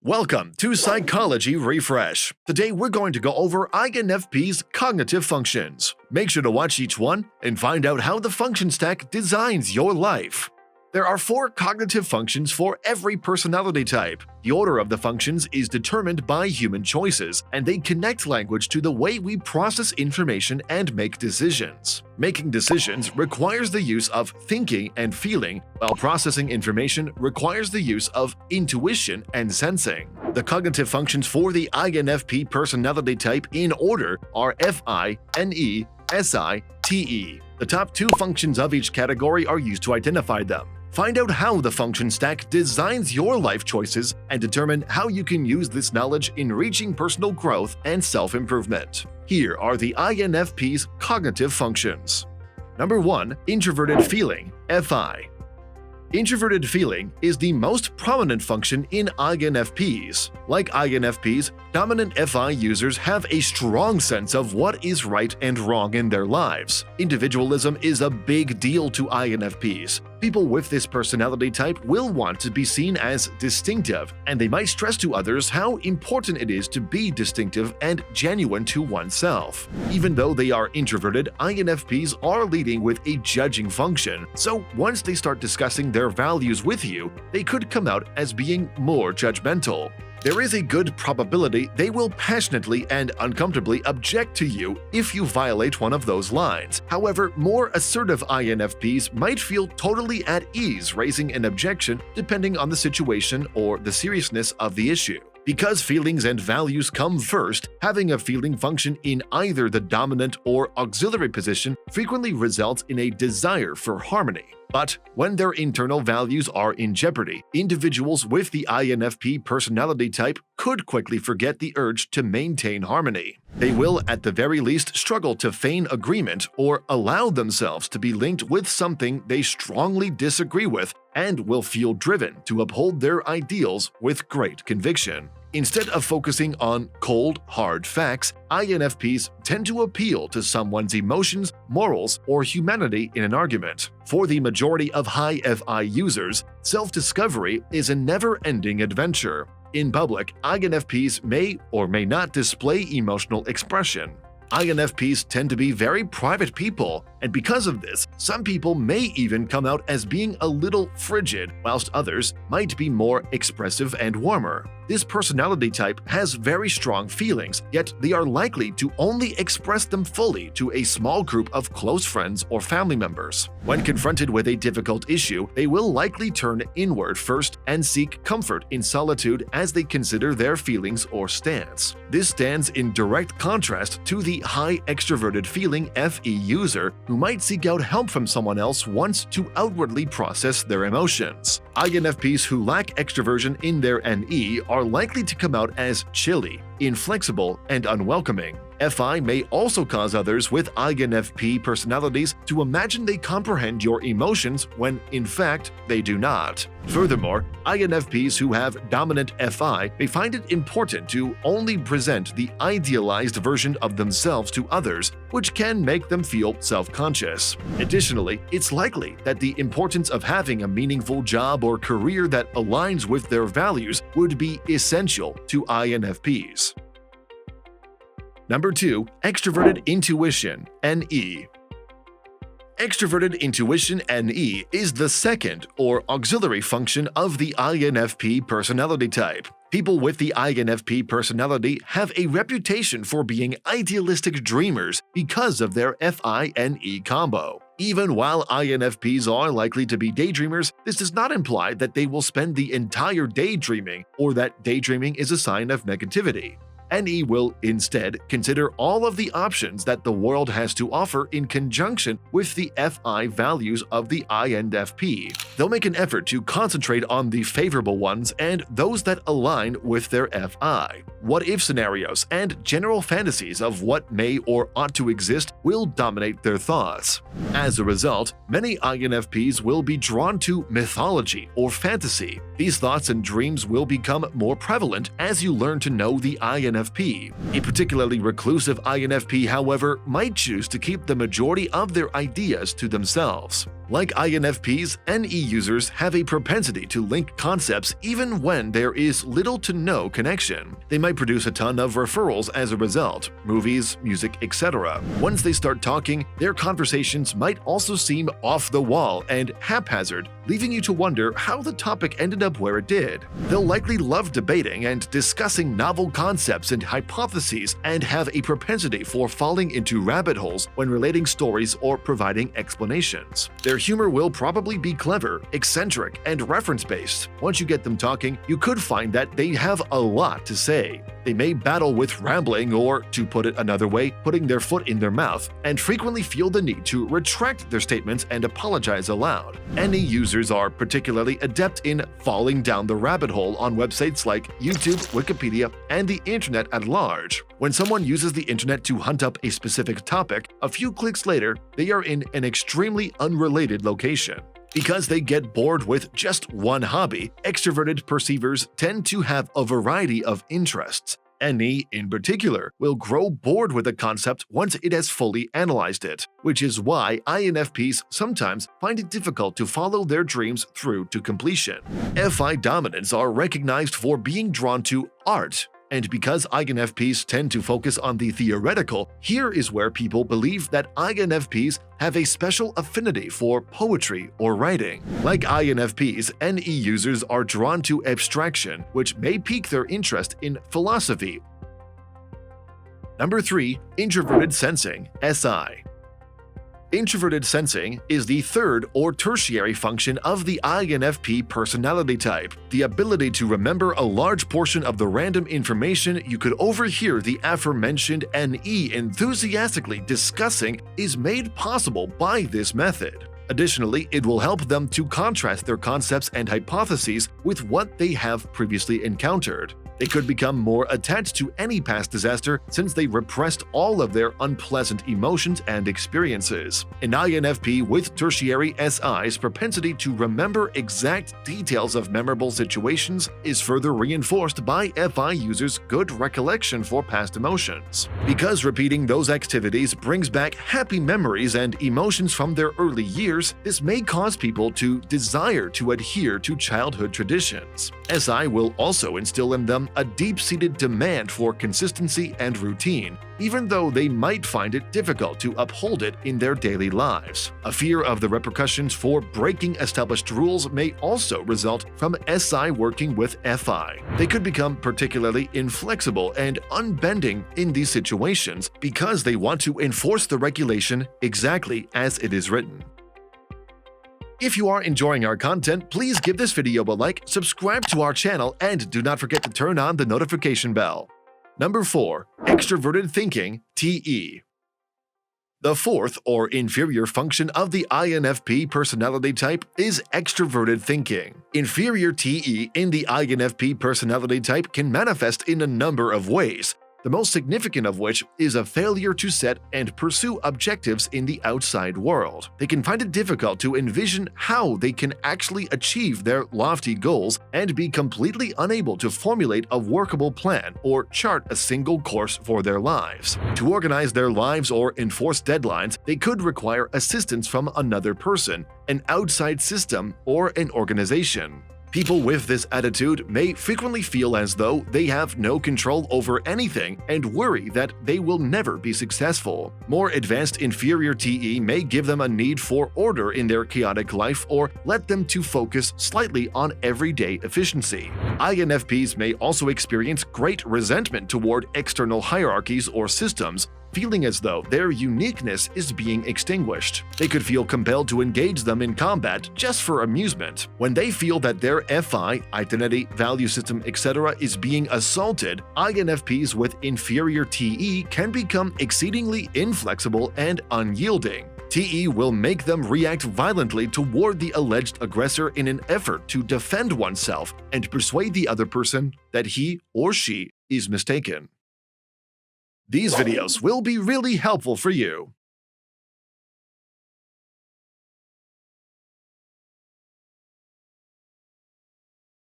Welcome to Psychology Refresh. Today we're going to go over INFP's cognitive functions. Make sure to watch each one and find out how the function stack designs your life. There are 4 cognitive functions for every personality type. The order of the functions is determined by human choices, and they connect language to the way we process information and make decisions. Making decisions requires the use of thinking and feeling, while processing information requires the use of intuition and sensing. The cognitive functions for the INFP personality type in order are FI, NE, SI, TE. The top 2 functions of each category are used to identify them. Find out how the function stack designs your life choices and determine how you can use this knowledge in reaching personal growth and self-improvement. Here are the INFP's cognitive functions. Number 1. Introverted feeling, FI. Introverted feeling is the most prominent function in INFPs. Like INFPs, dominant FI users have a strong sense of what is right and wrong in their lives. Individualism is a big deal to INFPs. People with this personality type will want to be seen as distinctive, and they might stress to others how important it is to be distinctive and genuine to oneself. Even though they are introverted, INFPs are leading with a judging function, so once they start discussing their values with you, they could come out as being more judgmental. There is a good probability they will passionately and uncomfortably object to you if you violate one of those lines. However, more assertive INFPs might feel totally at ease raising an objection depending on the situation or the seriousness of the issue. Because feelings and values come first, having a feeling function in either the dominant or auxiliary position frequently results in a desire for harmony. But when their internal values are in jeopardy, individuals with the INFP personality type could quickly forget the urge to maintain harmony. They will at the very least struggle to feign agreement or allow themselves to be linked with something they strongly disagree with and will feel driven to uphold their ideals with great conviction. Instead of focusing on cold, hard facts, INFPs tend to appeal to someone's emotions, morals, or humanity in an argument. For the majority of high FI users, self-discovery is a never-ending adventure. In public, INFPs may or may not display emotional expression. INFPs tend to be very private people, and because of this, some people may even come out as being a little frigid, whilst others might be more expressive and warmer. This personality type has very strong feelings, yet they are likely to only express them fully to a small group of close friends or family members. When confronted with a difficult issue, they will likely turn inward first and seek comfort in solitude as they consider their feelings or stance. This stands in direct contrast to the high extroverted feeling FE user who might seek out help from someone else once to outwardly process their emotions. INFPs who lack extroversion in their NE are likely to come out as chilly, inflexible, and unwelcoming. FI may also cause others with INFP personalities to imagine they comprehend your emotions when, in fact, they do not. Furthermore, INFPs who have dominant FI may find it important to only present the idealized version of themselves to others, which can make them feel self-conscious. Additionally, it's likely that the importance of having a meaningful job or career that aligns with their values would be essential to INFPs. Number 2. Extroverted intuition, NE. Extroverted intuition, NE, is the second or auxiliary function of the INFP personality type. People with the INFP personality have a reputation for being idealistic dreamers because of their FI-NE combo. Even while INFPs are likely to be daydreamers, this does not imply that they will spend the entire day dreaming or that daydreaming is a sign of negativity. NE will instead consider all of the options that the world has to offer in conjunction with the FI values of the INFP. They'll make an effort to concentrate on the favorable ones and those that align with their FI. What-if scenarios and general fantasies of what may or ought to exist will dominate their thoughts. As a result, many INFPs will be drawn to mythology or fantasy. These thoughts and dreams will become more prevalent as you learn to know the INFP. A particularly reclusive INFP, however, might choose to keep the majority of their ideas to themselves. Like INFPs, NE users have a propensity to link concepts even when there is little to no connection. They might produce a ton of referrals as a result, movies, music, etc. Once they start talking, their conversations might also seem off the wall and haphazard, leaving you to wonder how the topic ended up where it did. They'll likely love debating and discussing novel concepts and hypotheses and have a propensity for falling into rabbit holes when relating stories or providing explanations. Their humor will probably be clever, eccentric, and reference-based. Once you get them talking, you could find that they have a lot to say. They may battle with rambling or, to put it another way, putting their foot in their mouth, and frequently feel the need to retract their statements and apologize aloud. NE users are particularly adept in falling down the rabbit hole on websites like YouTube, Wikipedia, and the internet at large. When someone uses the internet to hunt up a specific topic, a few clicks later, they are in an extremely unrelated location. Because they get bored with just one hobby, extroverted perceivers tend to have a variety of interests. NE, in particular, will grow bored with a concept once it has fully analyzed it, which is why INFPs sometimes find it difficult to follow their dreams through to completion. FI dominants are recognized for being drawn to art. And because INFPs tend to focus on the theoretical, here is where people believe that INFPs have a special affinity for poetry or writing. Like INFPs, NE users are drawn to abstraction, which may pique their interest in philosophy. Number 3. Introverted sensing, SI. Introverted sensing is the third or tertiary function of the INFP personality type. The ability to remember a large portion of the random information you could overhear the aforementioned NE enthusiastically discussing is made possible by this method. Additionally, it will help them to contrast their concepts and hypotheses with what they have previously encountered. They could become more attached to any past disaster since they repressed all of their unpleasant emotions and experiences. An INFP with tertiary SI's propensity to remember exact details of memorable situations is further reinforced by FI users' good recollection for past emotions. Because repeating those activities brings back happy memories and emotions from their early years, this may cause people to desire to adhere to childhood traditions. SI will also instill in them a deep-seated demand for consistency and routine, even though they might find it difficult to uphold it in their daily lives. A fear of the repercussions for breaking established rules may also result from SI working with FI. They could become particularly inflexible and unbending in these situations because they want to enforce the regulation exactly as it is written. If you are enjoying our content, please give this video a like, subscribe to our channel, and do not forget to turn on the notification bell. Number 4. Extroverted thinking, TE. The fourth or inferior function of the INFP personality type is extroverted thinking. Inferior TE in the INFP personality type can manifest in a number of ways, the most significant of which is a failure to set and pursue objectives in the outside world. They can find it difficult to envision how they can actually achieve their lofty goals and be completely unable to formulate a workable plan or chart a single course for their lives. To organize their lives or enforce deadlines, they could require assistance from another person, an outside system, or an organization. People with this attitude may frequently feel as though they have no control over anything and worry that they will never be successful. More advanced inferior TE may give them a need for order in their chaotic life or let them to focus slightly on everyday efficiency. INFPs may also experience great resentment toward external hierarchies or systems, feeling as though their uniqueness is being extinguished. They could feel compelled to engage them in combat just for amusement. When they feel that their FI, identity, value system, etc. is being assaulted, INFPs with inferior TE can become exceedingly inflexible and unyielding. TE will make them react violently toward the alleged aggressor in an effort to defend oneself and persuade the other person that he or she is mistaken. These videos will be really helpful for you.